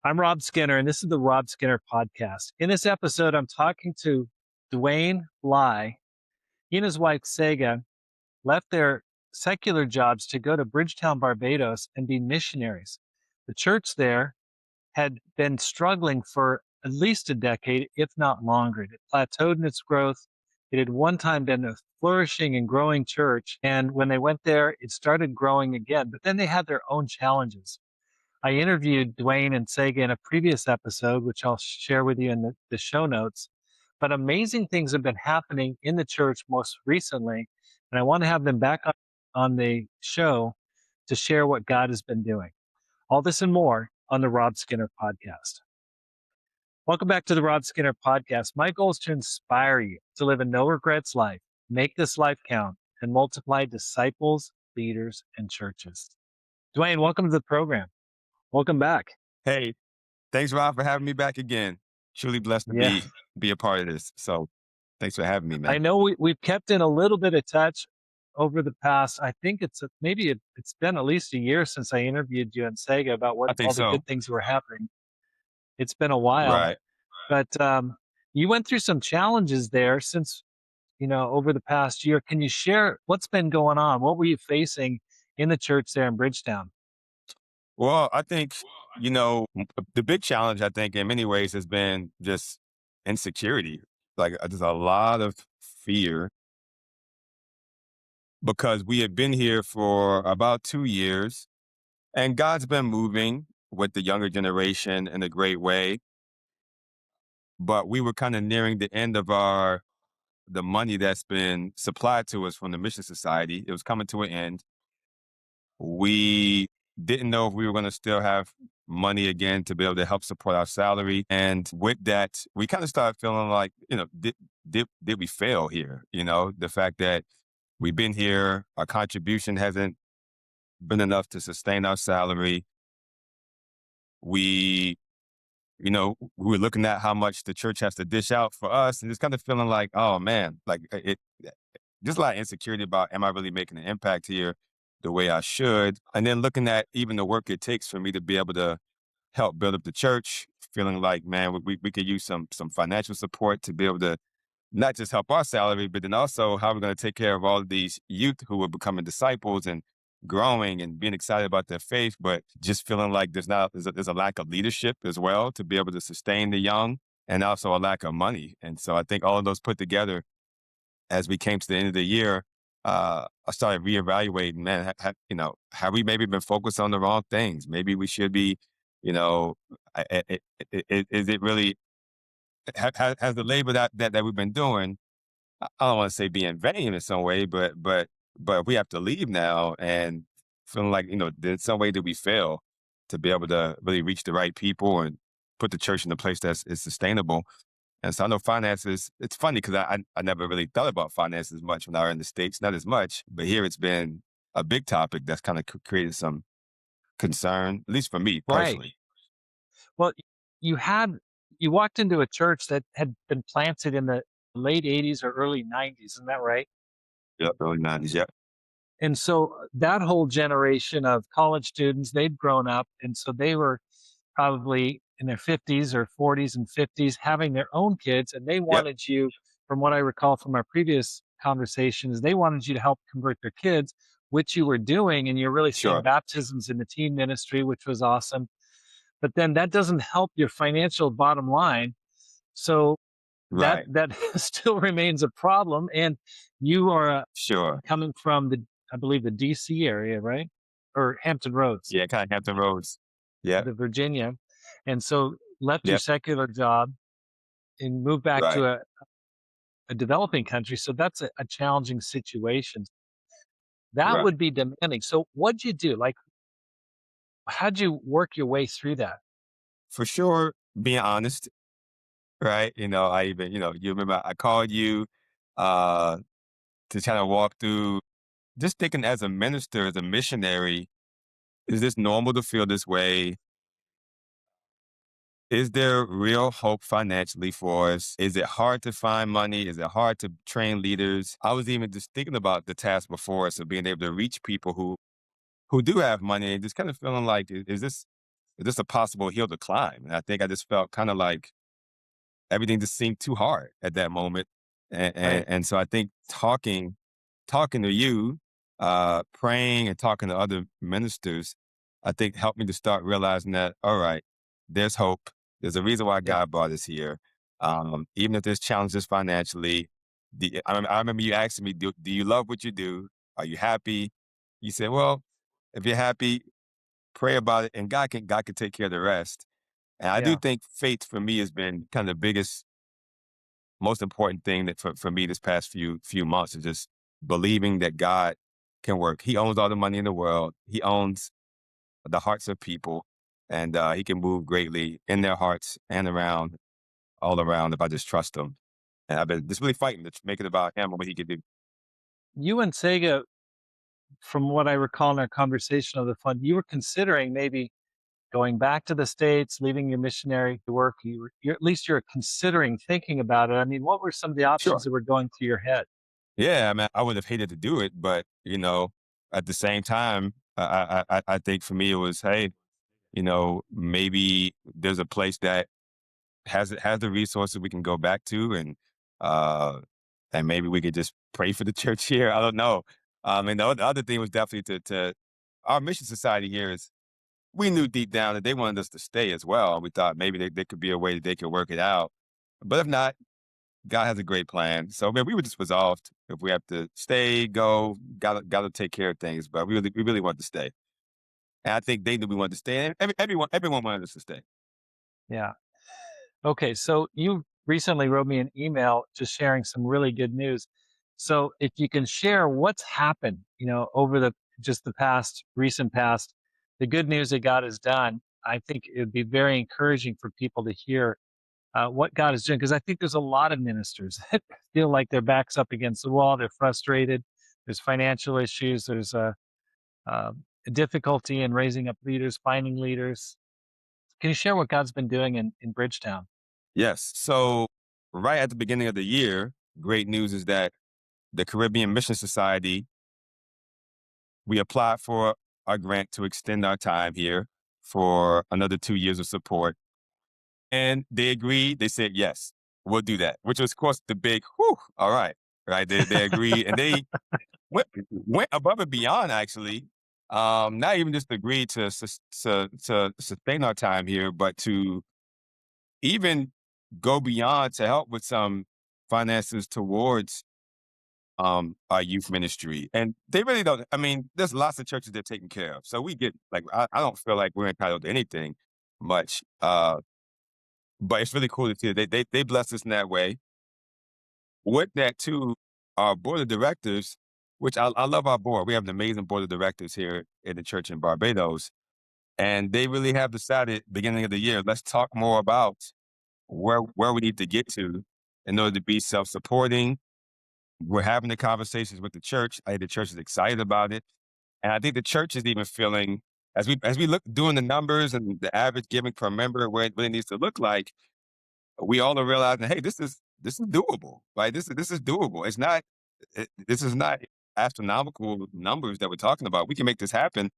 I'm Rob Skinner, and this is the Rob Skinner Podcast. In this episode, I'm talking to Dwayne Blai. He and his wife, Sega, left their secular jobs to go to Bridgetown, Barbados, and be missionaries. The church there had been struggling for at least a decade, if not longer. It plateaued in its growth. It had one time been a flourishing and growing church. And when they went there, it started growing again. But then they had their own challenges. I interviewed Dwayne and Sega in a previous episode, which I'll share with you in the show notes. But amazing things have been happening in the church most recently. And I want to have them back on the show to share what God has been doing. All this and more on the Rob Skinner Podcast. Welcome back to the Rob Skinner Podcast. My goal is to inspire you to live a no regrets life, make this life count, and multiply disciples, leaders, and churches. Dwayne, welcome to the program. Welcome back. Hey, thanks, Rob, for having me back again. Truly blessed to Yeah. be a part of this. So thanks for having me, man. I know we've kept in a little bit of touch over the past, I think it's been at least a year since I interviewed you and Sega about what I think all the so. good things were happening. It's been a while, Right. but you went through some challenges there since, over the past year. Can you share what's been going on? What were you facing in the church there in Bridgetown? Well, I think, the big challenge, I think, in many ways has been just insecurity. Like, there's a lot of fear because we had been here for about 2 years and God's been moving with the younger generation in a great way. But we were kind of nearing the end of the money that's been supplied to us from the Mission Society. It was coming to an end. We didn't know if we were going to still have money again to be able to help support our salary. And with that, we kind of started feeling like, did we fail here? The fact that we've been here, our contribution hasn't been enough to sustain our salary. We were looking at how much the church has to dish out for us and just kind of feeling like, oh man, like just a lot of insecurity about, am I really making an impact here the way I should? And then looking at even the work it takes for me to be able to help build up the church, feeling like, man, we could use some financial support to be able to not just help our salary, but then also how we're going to take care of all of these youth who are becoming disciples and growing and being excited about their faith, but just feeling like there's a lack of leadership as well to be able to sustain the young, and also a lack of money. And so I think all of those put together, as we came to the end of the year, I started reevaluating, man, have we maybe been focused on the wrong things? Maybe we should be, is it really, has the labor that we've been doing, I don't want to say be in vain in some way, but we have to leave now and feeling like, in some way did we fail to be able to really reach the right people and put the church in a place that is sustainable. And so I know finances, it's funny because I never really thought about finances much when I was in the States, not as much, but here it's been a big topic that's kind of created some concern, at least for me Right. personally. Well, you had you walked into a church that had been planted in the late 80s or early 90s, isn't that right? Yep, early 90s, yep. And so that whole generation of college students, they'd grown up, and so they were probably in their 50s or 40s and 50s having their own kids, and they Yep, wanted you, from what I recall from our previous conversations, they wanted you to help convert their kids, which you were doing, and you're really seeing sure. baptisms in the teen ministry, which was awesome. But then that doesn't help your financial bottom line. So that Right, that still remains a problem. And you are sure. coming from I believe the DC area, right? Or Hampton Roads, Yeah, kind of Hampton Roads. Yep, the Virginia. And so left your yep, secular job and moved back right. to a developing country. So that's a challenging situation. That Right. would be demanding. So what'd you do? Like, how'd you work your way through that? For sure, being honest, right? I even, you remember I called you uh to kind of walk through just thinking as a minister, as a missionary, is this normal to feel this way? Is there real hope financially for us? Is it hard to find money? Is it hard to train leaders? I was even just thinking about the task before us of being able to reach people who do have money and just kind of feeling like, is this is this a possible hill to climb? And I think I just felt kind of like everything just seemed too hard at that moment. And, Right. and, and so I think talking to you, praying and talking to other ministers, I think helped me to start realizing that, all right, there's hope. There's a reason why Yeah. God brought us here. Even if there's challenges financially, I remember you asking me, do you love what you do? Are you happy? You said, well, if you're happy, pray about it, and God can take care of the rest. And I do Yeah. think faith for me has been kind of the biggest, most important thing that for me this past few months is just believing that God can work. He owns all the money in the world. He owns the hearts of people, and he can move greatly in their hearts and around all around if I just trust him. And I've been just really fighting to make it about him and what he can do. You and Sega, from what I recall in our conversation of the fund, you were considering maybe going back to the States, leaving your missionary work. You're at least you're considering thinking about it. I mean, what were some of the options Sure. that were going through your head? Yeah, I mean, I would have hated to do it, but at the same time, I think for me it was, hey, maybe there's a place that has the resources we can go back to, uh and maybe we could just pray for the church here. I don't know. And the other thing was definitely to our mission society here is we knew deep down that they wanted us to stay as well. We thought maybe there could be a way that they could work it out. But if not, God has a great plan. So man, we were just resolved if we have to stay, go, gotta take care of things. But we really wanted to stay. And I think they knew we wanted to stay. And everyone wanted us to stay. Yeah. Okay, so you recently wrote me an email just sharing some really good news. So if you can share what's happened, over the just the past recent past, the good news that God has done, I think it would be very encouraging for people to hear what God is doing because I think there's a lot of ministers that feel like their backs up against the wall, they're frustrated, there's financial issues, there's a difficulty in raising up leaders, finding leaders. Can you share what God's been doing in Bridgetown? Yes. So right at the beginning of the year, great news is that the Caribbean Mission Society, we applied for our grant to extend our time here for another 2 years of support. And they agreed. They said, yes, we'll do that, which was, of course, the big, whew, all right. Right. They agreed and they went above and beyond, actually. Not even just agreed to sustain our time here, but to even go beyond to help with some finances towards our youth ministry. And they really don't, I mean, there's lots of churches they're taking care of. So we get like I don't feel like we're entitled to anything much. But it's really cool to see they bless us in that way. With that too, our board of directors, which I love our board. We have an amazing board of directors here in the church in Barbados. And they really have decided beginning of the year, let's talk more about where we need to get to in order to be self-supporting. We're having the conversations with the church. I think the church is excited about it. And I think the church is even feeling, as we look doing the numbers and the average giving per member, what it needs to look like, we all are realizing, hey, this is doable. Right? This is doable. This is not astronomical numbers that we're talking about. We can make this happen.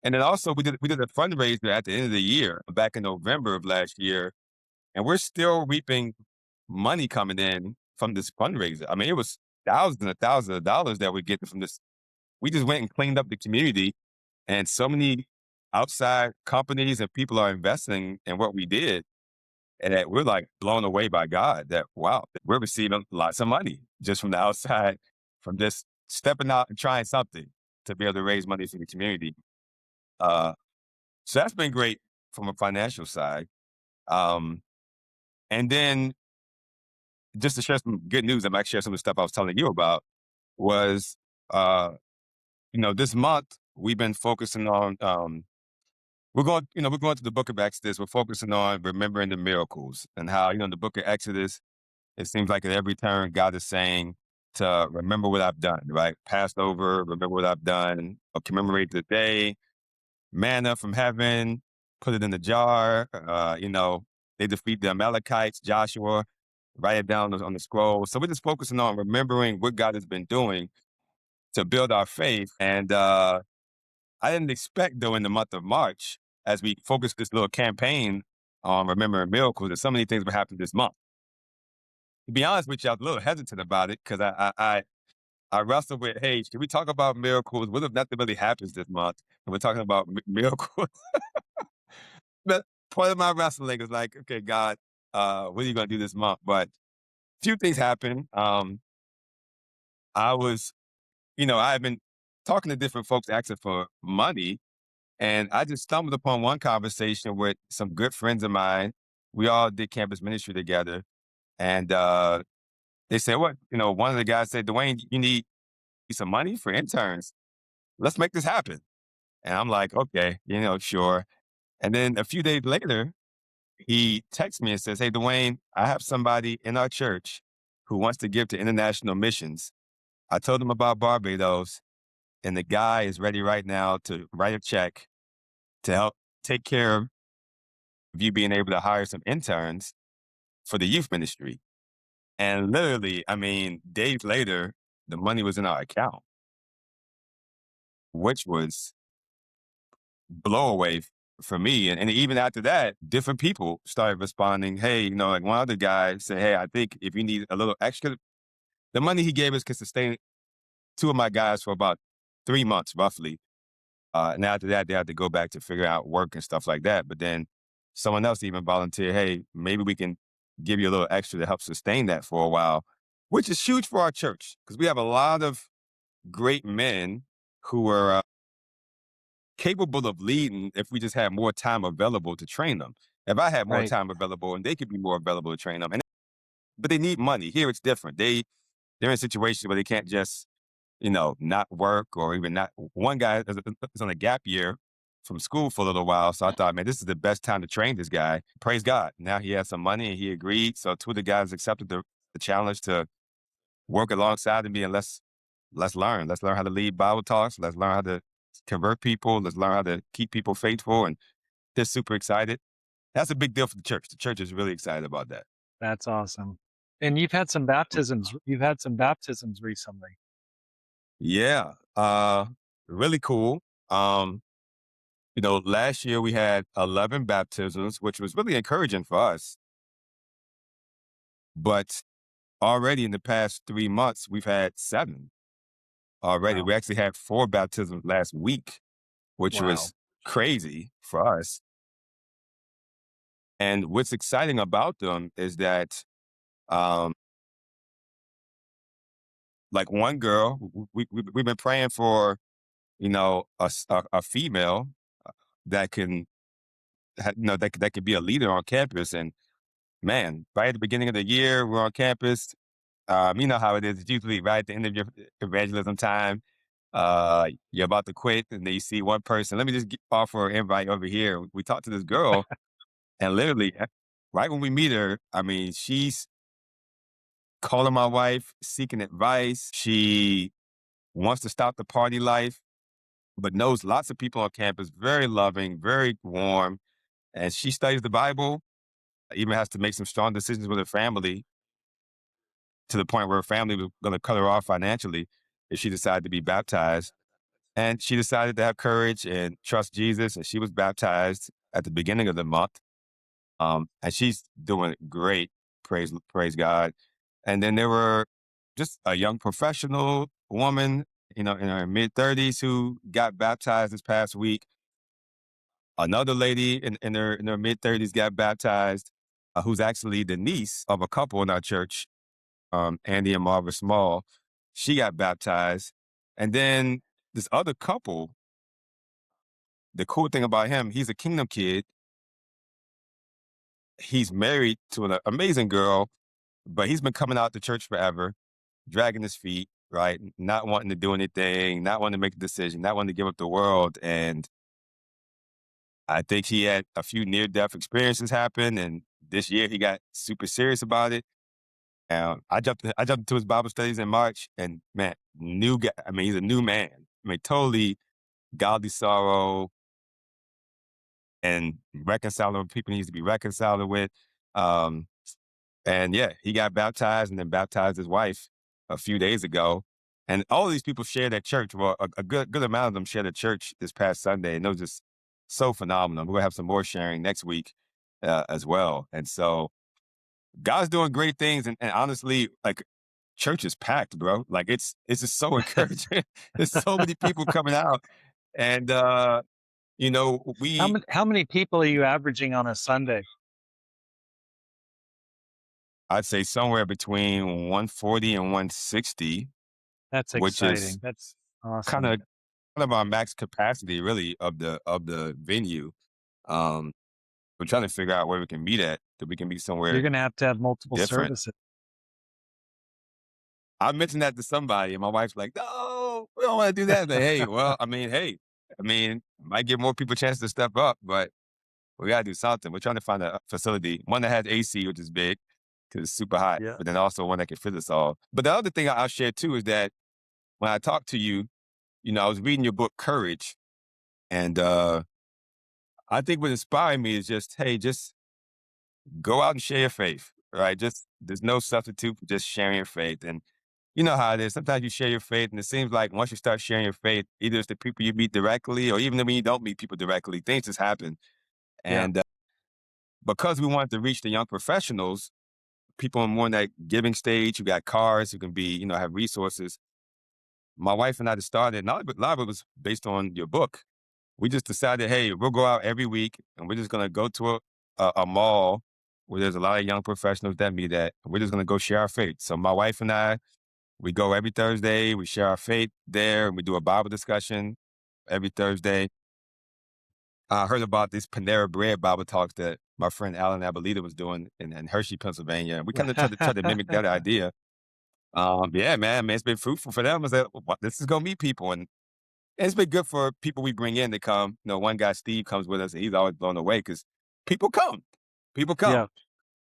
And then also we did a fundraiser at the end of the year, back in November of last year, and we're still reaping money coming in from this fundraiser. I mean, it was thousands and thousands of dollars that we're getting from this. We just went and cleaned up the community, and so many outside companies and people are investing in what we did. And that we're like blown away by God that, wow, we're receiving lots of money just from the outside, from just stepping out and trying something to be able to raise money for the community. Uh, so that's been great from a financial side. Um, and then just to share some good news, I might share some of the stuff I was telling you about was, uh, this month we've been focusing on, we're going to the book of Exodus. We're focusing on remembering the miracles and how, in the book of Exodus, it seems like at every turn, God is saying to remember what I've done, right? Passover, remember what I've done, or commemorate the day, manna from heaven, put it in the jar. They defeat the Amalekites, Joshua, write it down on the scroll. So we're just focusing on remembering what God has been doing to build our faith. And I didn't expect, though, in the month of March, as we focus this little campaign on remembering miracles, there's so many things that happened this month. To be honest with you, I was a little hesitant about it because I wrestled with, hey, should we talk about miracles? What if nothing really happens this month? And we're talking about miracles. But part of my wrestling is like, okay, God, what are you going to do this month? But a few things happened. I was, I had been talking to different folks asking for money, and I just stumbled upon one conversation with some good friends of mine. We all did campus ministry together. And they said, what? One of the guys said, Dwayne, you need some money for interns. Let's make this happen. And I'm like, okay, sure. And then a few days later, he texts me and says, hey, Dwayne, I have somebody in our church who wants to give to international missions. I told him about Barbados, and the guy is ready right now to write a check to help take care of you being able to hire some interns for the youth ministry. And literally, I mean, days later, the money was in our account, which was blow away for me. And even after that, different people started responding. Hey, like one other guy said, hey, I think if you need a little extra, the money he gave us could sustain two of my guys for about 3 months, roughly. And after that, they had to go back to figure out work and stuff like that. But then someone else even volunteered, hey, maybe we can give you a little extra to help sustain that for a while, which is huge for our church because we have a lot of great men who are capable of leading if we just had more time available to train them. If I had more Right. time available and they could be more available to train them, but they need money. Here it's different. They're in situations where they can't just not work or even not. One guy is on a gap year from school for a little while. So I thought, man, this is the best time to train this guy. Praise God. Now he has some money and he agreed. So two of the guys accepted the challenge to work alongside me and let's learn. Let's learn how to lead Bible talks. Let's learn how to convert people. Let's learn how to keep people faithful. And they're super excited. That's a big deal for the church. The church is really excited about that. That's awesome. And you've had some baptisms recently. Yeah. Really cool. Last year we had 11 baptisms, which was really encouraging for us. But already in the past 3 months, we've had 7 already. Wow. We actually had 4 baptisms last week, which Wow. was crazy for us. And what's exciting about them is that, um, like one girl, we've been praying for, a female that can, that could be a leader on campus. And man, right at the beginning of the year, we're on campus. You know how it is. It's usually right at the end of your evangelism time. You're about to quit, and then you see one person. Let me just offer an invite over here. We talked to this girl, and literally, right when we meet her, I mean, she's calling my wife, seeking advice. She wants to stop the party life, but knows lots of people on campus. Very loving, very warm, and she studies the Bible. Even has to make some strong decisions with her family to the point where her family was going to cut her off financially if she decided to be baptized. And she decided to have courage and trust Jesus. And she was baptized at the beginning of the month. And she's doing great. Praise God. And then there were just a young professional woman, in her mid-30s who got baptized this past week. Another lady in her mid-30s got baptized, who's actually the niece of a couple in our church, Andy and Marva Small. She got baptized. And then this other couple, the cool thing about him, he's a kingdom kid. He's married to an amazing girl, but he's been coming out to church forever, dragging his feet, right? Not wanting to do anything, not wanting to make a decision, not wanting to give up the world. And I think he had a few near-death experiences happen. And this year he got super serious about it. I jumped into his Bible studies in March, and man, new guy. I mean, he's a new man. I mean, totally godly sorrow and reconciling with people he needs to be reconciling with. Um, and yeah, he got baptized and then baptized his wife a few days ago. And all of these people shared at church. Well, a good amount of them shared at church this past Sunday, and it was just so phenomenal. We're gonna have some more sharing next week as well. And so God's doing great things, and honestly, like church is packed, bro. Like it's just so encouraging. There's so many people coming out, and you know, we How many people are you averaging on a Sunday? I'd say somewhere between 140 and 160, That's which is exciting. That's kind awesome. of kind of our max capacity, really, of the venue. Um, we're trying to figure out where we can meet at, that we can meet You're somewhere gonna have to have multiple different. services. I mentioned that to somebody, and my wife's like, "No, we don't want to do that." But hey, might give more people a chance to step up, but we gotta do something. We're trying to find a facility, one that has AC, which is big because it's super hot, Yeah. but then also one that can fit us all. But the other thing I'll share too is that when I talked to you, I was reading your book, Courage, and I think what inspired me is just, hey, just go out and share your faith, right? Just there's no substitute for just sharing your faith. And you know how it is. Sometimes you share your faith, and it seems like once you start sharing your faith, either it's the people you meet directly, or even when you don't meet people directly, things just happen. Yeah. And because we wanted to reach the young professionals, people in more in that giving stage, who got cars, who can be, have resources. My wife and I just started, and a lot of it was based on your book. We just decided, hey, we'll go out every week, and we're just gonna go to a mall where there's a lot of young professionals that meet at. And we're just gonna go share our faith. So my wife and I, we go every Thursday. We share our faith there, and we do a Bible discussion every Thursday. I heard about this Panera Bread Bible talks that my friend Alan Abolita was doing in Hershey, Pennsylvania. And we kind of tried to mimic that idea. Yeah, man, it's been fruitful for them. I said, this is gonna meet people, and it's been good for people we bring in to come. One guy, Steve, comes with us, and he's always blown away because people come. People Yeah.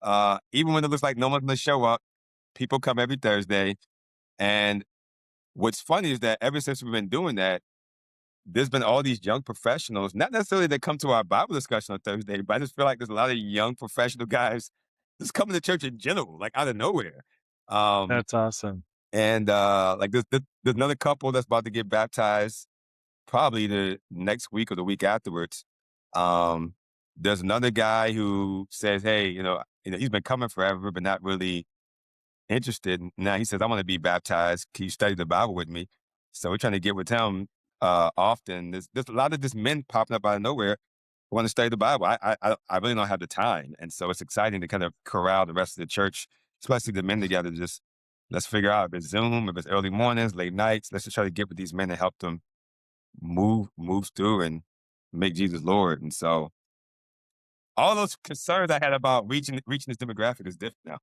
come. Even when it looks like no one's gonna show up, people come every Thursday. And what's funny is that ever since we've been doing that, there's been all these young professionals, not necessarily that come to our Bible discussion on Thursday, but I just feel like there's a lot of young professional guys just coming to church in general, like out of nowhere. Um, That's awesome. and like there's another couple that's about to get baptized probably the next week or the week afterwards. Um, there's another guy who says, "Hey, he's been coming forever, but not really interested." Now he says, "I want to be baptized. Can you study the Bible with me?" So we're trying to get with him often. There's a lot of just men popping up out of nowhere who want to study the Bible. I really don't have the time, and so it's exciting to kind of corral the rest of the church, especially the men together. Just let's figure out if it's Zoom, if it's early mornings, late nights. Let's just try to get with these men and help them move through and make Jesus Lord. And so all those concerns I had about reaching this demographic is different now.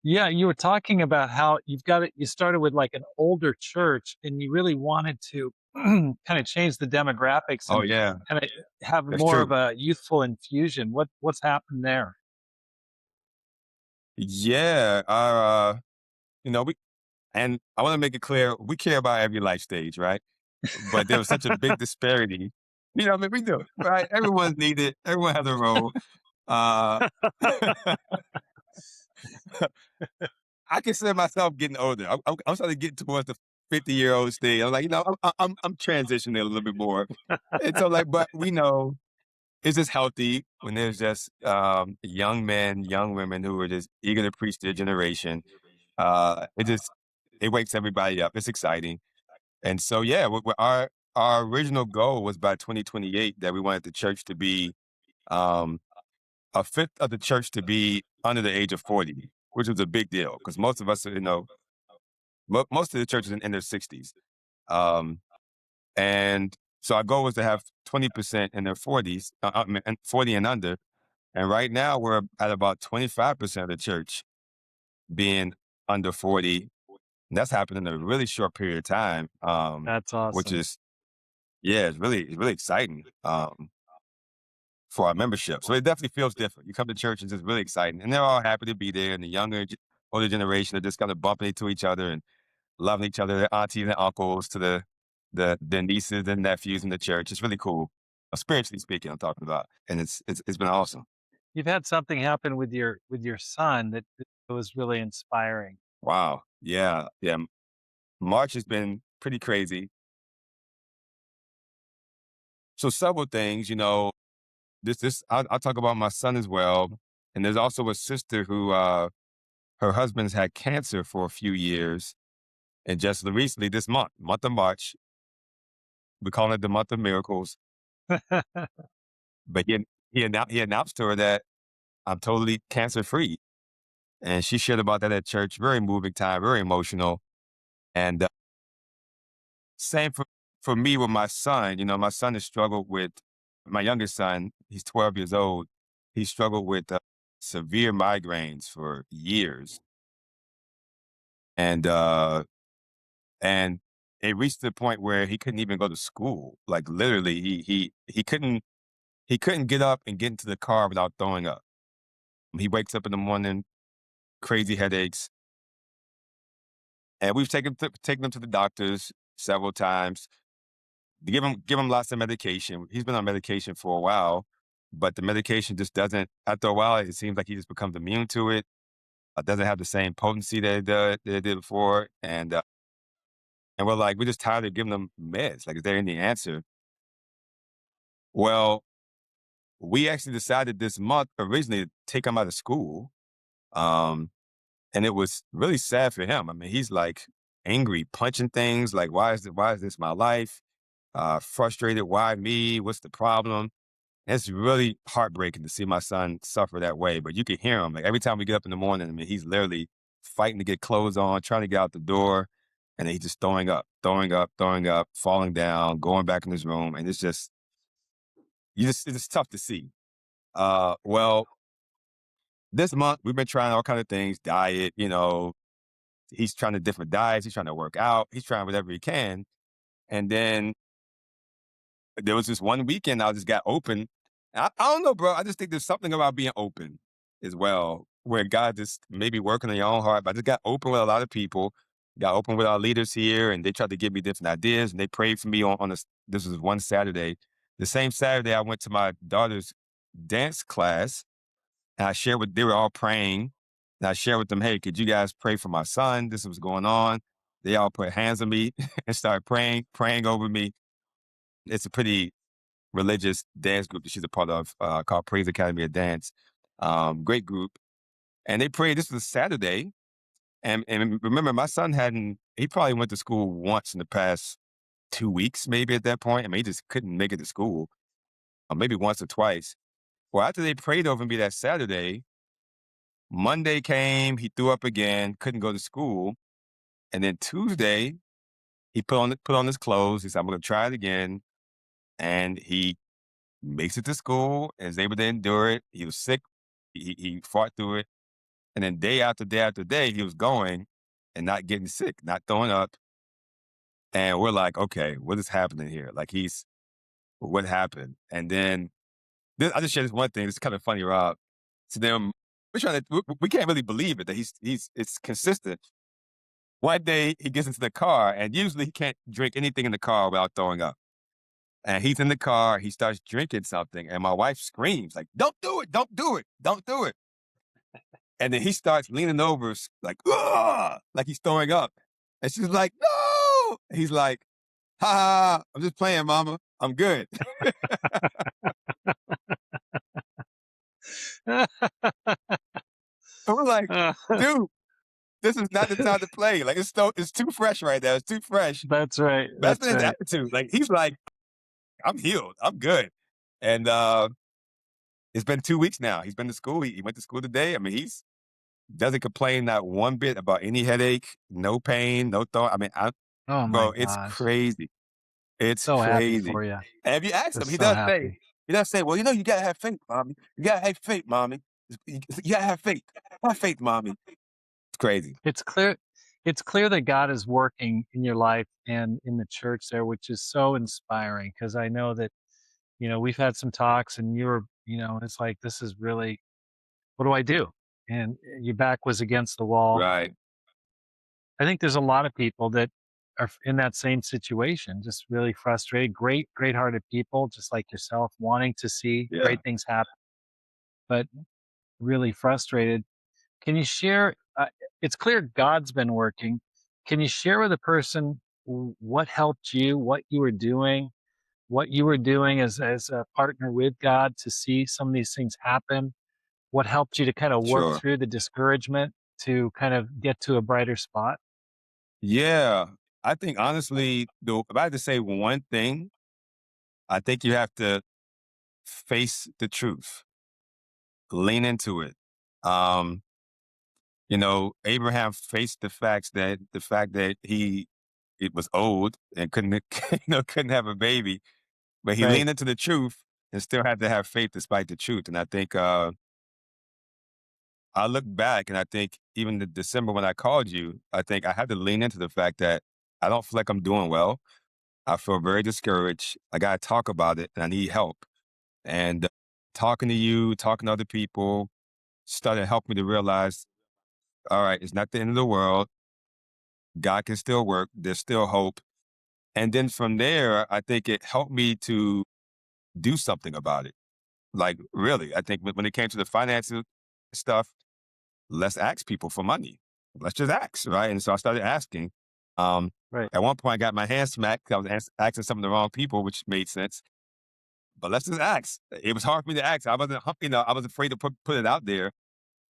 Yeah, you were talking about how you started with, like, an older church, and you really wanted to kinda change the demographics Oh and yeah, kinda have that's more of true. a youthful infusion. What's happened there? Yeah, we and I want to make it clear we care about every life stage, right? But there was such a big disparity. We do, right? Everyone's needed. Everyone has a role. Uh, I consider myself getting older. I'm starting to get towards the 50-year-old stage. I'm like, I'm transitioning a little bit more. And so, like, but we know it's just healthy when there's just young men, young women who are just eager to preach their generation. It wakes everybody up. It's exciting. And so, yeah, our original goal was by 2028 that we wanted the church to be um, a fifth of the church to be under the age of 40, which was a big deal because most of us, most of the churches in their 60s. Um, and so our goal was to have 20% in their 40s, and 40 and under. And right now we're at about 25% of the church being under 40. And that's happened in a really short period of time, That's which awesome. is, yeah, it's really exciting for our membership. So it definitely feels different. You come to church, it's just really exciting. And they're all happy to be there. And the older generation are just kind of bumping into each other and loving each other, their aunties and uncles to the nieces and nephews in the church. It's really cool. Spiritually speaking, I'm talking about. And it's been awesome. You've had something happen with your son that was really inspiring. Wow. Yeah. Yeah. March has been pretty crazy. So several things, I'll talk about my son as well. And there's also a sister who, her husband's had cancer for a few years. And just recently, this month of March, we call it the month of miracles. But he announced to her that I'm totally cancer free. And she shared about that at church. Very moving time, very emotional. And same for me with my son. My son has struggled with my youngest son. He's 12 years old. He struggled with severe migraines for years. And, uh, and it reached the point where he couldn't even go to school. Like literally, he couldn't get up and get into the car without throwing up. He wakes up in the morning, crazy headaches, and we've taken him to the doctors several times. Give him lots of medication. He's been on medication for a while, but the medication just doesn't. After a while, it seems like he just becomes immune to it. It doesn't have the same potency that it did before, and we're just tired of giving them meds. Like, is there any answer? Well, we actually decided this month originally to take him out of school. Um, and it was really sad for him. I mean, he's like angry, punching things, like, why is this my life? Frustrated, why me? What's the problem? It's really heartbreaking to see my son suffer that way. But you can hear him. Like every time we get up in the morning, I mean, he's literally fighting to get clothes on, trying to get out the door. And then he's just throwing up, throwing up, throwing up, falling down, going back in his room. And it's tough to see. Well, this month we've been trying all kind of things, diet, he's trying to different diets. He's trying to work out. He's trying whatever he can. And then there was this one weekend I just got open. I don't know, bro. I just think there's something about being open as well, where God just maybe working on your own heart. But I just got open with a lot of people, got open with our leaders here, and they tried to give me different ideas. And they prayed for me on this was one Saturday. The same Saturday, I went to my daughter's dance class, and they were all praying. And I shared with them, hey, could you guys pray for my son? This was going on. They all put hands on me and started praying over me. It's a pretty religious dance group that she's a part of called Praise Academy of Dance. Great group. And they prayed. This was Saturday. And remember, my son he probably went to school once in the past 2 weeks, maybe at that point. I mean, he just couldn't make it to school, or maybe once or twice. Well, after they prayed over me that Saturday, Monday came, he threw up again, couldn't go to school. And then Tuesday, he put on his clothes. He said, I'm going to try it again. And he makes it to school and is able to endure it. He was sick. He fought through it. And then day after day after day, he was going and not getting sick, not throwing up. And we're like, okay, what is happening here? Like what happened? And then I just share this one thing. It's kind of funny, Rob. So then we can't really believe it that it's consistent. One day he gets into the car and usually he can't drink anything in the car without throwing up. And he's in the car, he starts drinking something, and my wife screams, like, don't do it, don't do it, don't do it. And then he starts leaning over, like, "Ugh," like he's throwing up. And she's like, no. He's like, ha ha, I'm just playing, mama. I'm good. And we're like, dude, this is not the time to play. Like, it's too fresh right now. It's too fresh. That's right. But that's That's been his right. attitude. Like, he's like, I'm healed. I'm good. And it's been 2 weeks now. He's been to school. He went to school today. I mean, he's doesn't complain not one bit about any headache, no pain, no thought. I mean, Oh my bro, it's gosh. crazy. It's So happy crazy. for you. And if you ask him, Just so happy. he does say, well, you gotta have faith, mommy. You gotta have faith, mommy. You gotta have faith. Have faith, mommy. It's crazy. It's clear it's clear that God is working in your life and in the church there, which is so inspiring because I know that, we've had some talks and it's like this is really what do I do? And your back was against the wall. Right. I think there's a lot of people that are in that same situation, just really frustrated, great hearted people just like yourself wanting to see Yeah. great things happen, but really frustrated. Can you share? It's clear God's been working. Can you share with a person what helped you, what you were doing, what you were doing as a partner with God to see some of these things happen? What helped you to kind of work Sure. through the discouragement to kind of get to a brighter spot? Yeah. I think honestly, though, if I had to say one thing, I think you have to face the truth, lean into it. Um, Abraham faced the fact that it was old and couldn't couldn't have a baby, but he Right, leaned into the truth and still had to have faith despite the truth. And I think I look back and I think even the December when I called you, I think I had to lean into the fact that I don't feel like I'm doing well. I feel very discouraged. I got to talk about it and I need help. And talking to you, talking to other people, started helping me to realize, all right, it's not the end of the world. God can still work. There's still hope. And then from there, I think it helped me to do something about it. Like, really, I think when it came to the financial stuff, let's ask people for money. Let's just ask, right? And so I started asking. Um, right. at one point, I got my hand smacked 'cause I was asking some of the wrong people, which made sense. But let's just ask. It was hard for me to ask. I wasn't, I was afraid to put it out there,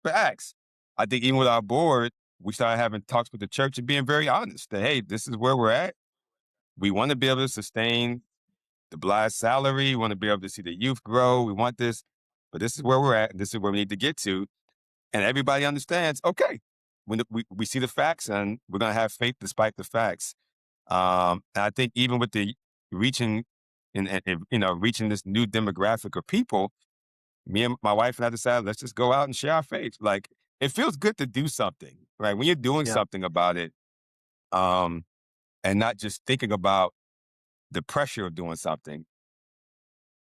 but ask. I think even with our board, we started having talks with the church and being very honest that, hey, this is where we're at. We want to be able to sustain the Bly's salary. We want to be able to see the youth grow. We want this, but this is where we're at. This is where we need to get to. And everybody understands, okay, when we see the facts and we're going to have faith despite the facts. And I think even with the reaching reaching this new demographic of people, me and my wife and I decided, let's just go out and share our faith. Like it feels good to do something, right? When you're doing Yeah. something about it, um, and not just thinking about the pressure of doing something.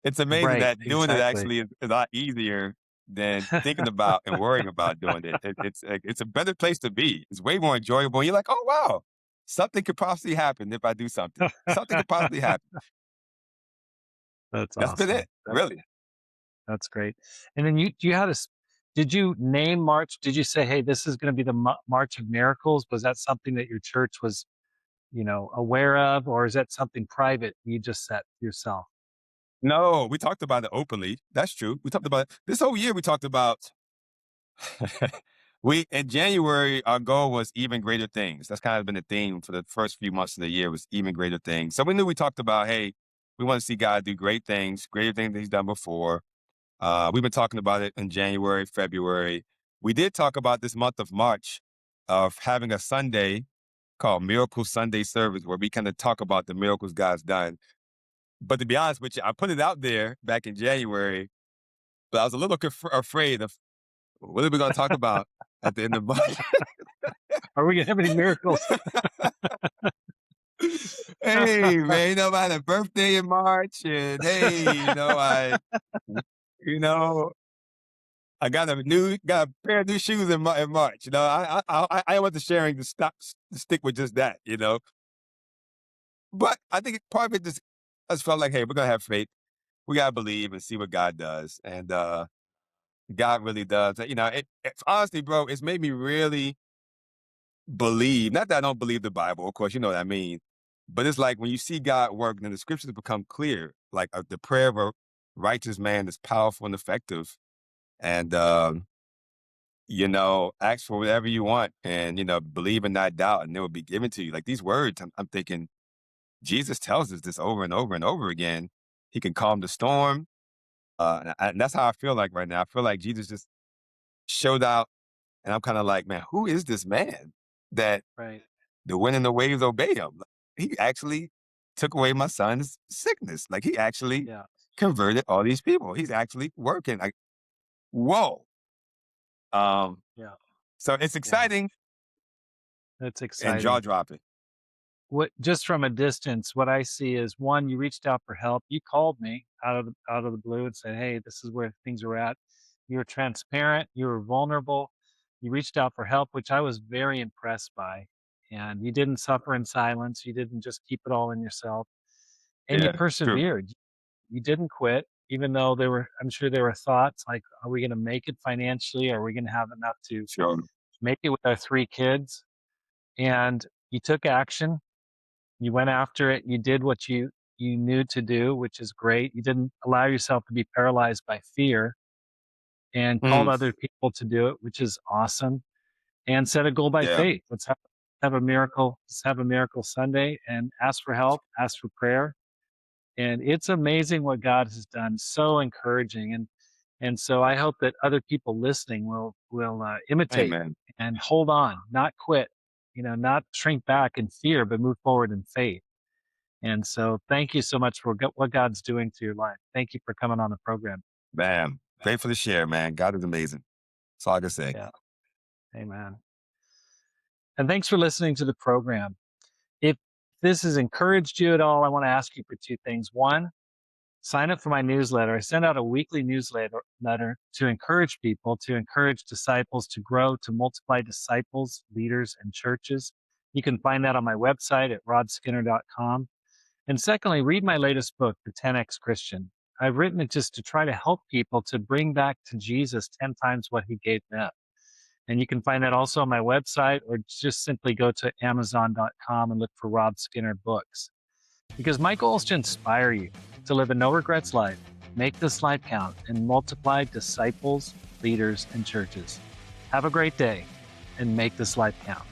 It's amazing Right, that doing it exactly. actually is a lot easier than thinking about and worrying about doing it. It's a better place to be. It's way more enjoyable. You're like, oh wow, something could possibly happen if I do something. Something could possibly happen. That's That's been awesome. it, really. That's great. And then you had a did you name March? Did you say, "Hey, this is gonna be the March of Miracles"? Was that something that your church was, aware of, or is that something private you just set yourself? No, we talked about it openly. That's true. We talked about it. This whole year. We talked about we in January, our goal was even greater things. That's kind of been the theme for the first few months of the year was even greater things. So we knew we talked about, hey, we want to see God do great things, greater things than he's done before. We've been talking about it in January, February. We did talk about this month of March of having a Sunday called Miracle Sunday Service where we kind of talk about the miracles God's done. But to be honest with you, I put it out there back in January, but I was a little afraid of what are we going to talk about at the end of March? Are we gonna have any miracles? Hey, man, I had a birthday in March, and hey, you know, I got a pair of new shoes in March. I wasn't sharing to stick with just that. But I think part of it just I just felt like, hey, we're gonna have faith. We gotta believe and see what God does, and God really does. It's honestly, bro, it's made me really believe. Not that I don't believe the Bible, of course, you know what I mean. But it's like when you see God work, then the scriptures become clear. Like the prayer of a righteous man is powerful and effective. And ask for whatever you want, and believe and not doubt, and it will be given to you. Like these words, I'm thinking Jesus tells us this over and over and over again. He can calm the storm, and that's how I feel like right now. I feel like Jesus just showed out, and I'm kind of like, man, who is this man that Right. the wind and the waves obey him? Like, he actually took away my son's sickness. Like he actually Yeah. converted all these people. He's actually working. Like, whoa. Um, Yeah. so it's Yeah. exciting That's and exciting. jaw dropping. What just from a distance, what I see is one, you reached out for help. You called me out of the blue and said, "Hey, this is where things are at." You were transparent. You were vulnerable. You reached out for help, which I was very impressed by. And you didn't suffer in silence. You didn't just keep it all in yourself. And you Yeah, true. persevered. You didn't quit, even though there were, I'm sure there were thoughts like, "Are we going to make it financially? Are we going to have enough to Sure. make it with our three kids?" And you took action, you went after it. You did what you knew to do, which is great. You didn't allow yourself to be paralyzed by fear and called Mm, other people to do it, which is awesome. And set a goal by yeah, faith. Have a miracle. Let's have a miracle Sunday and ask for help, ask for prayer. And it's amazing what God has done. So encouraging. And so I hope that other people listening will imitate amen. and hold on, not quit, not shrink back in fear, but move forward in faith. And so thank you so much for what God's doing to your life. Thank you for coming on the program. Man, grateful to share, man. God is amazing. That's all I can say. Yeah. Amen. And thanks for listening to the program. If this has encouraged you at all, I want to ask you for two things. One, sign up for my newsletter. I send out a weekly newsletter to encourage people, to encourage disciples to grow, to multiply disciples, leaders, and churches. You can find that on my website at rodskinner.com. And secondly, read my latest book, The 10X Christian. I've written it just to try to help people to bring back to Jesus 10 times what he gave them. And you can find that also on my website, or just simply go to amazon.com and look for Rob Skinner books. Because my goal is to inspire you to live a no regrets life, make this life count, and multiply disciples, leaders, and churches. Have a great day and make this life count.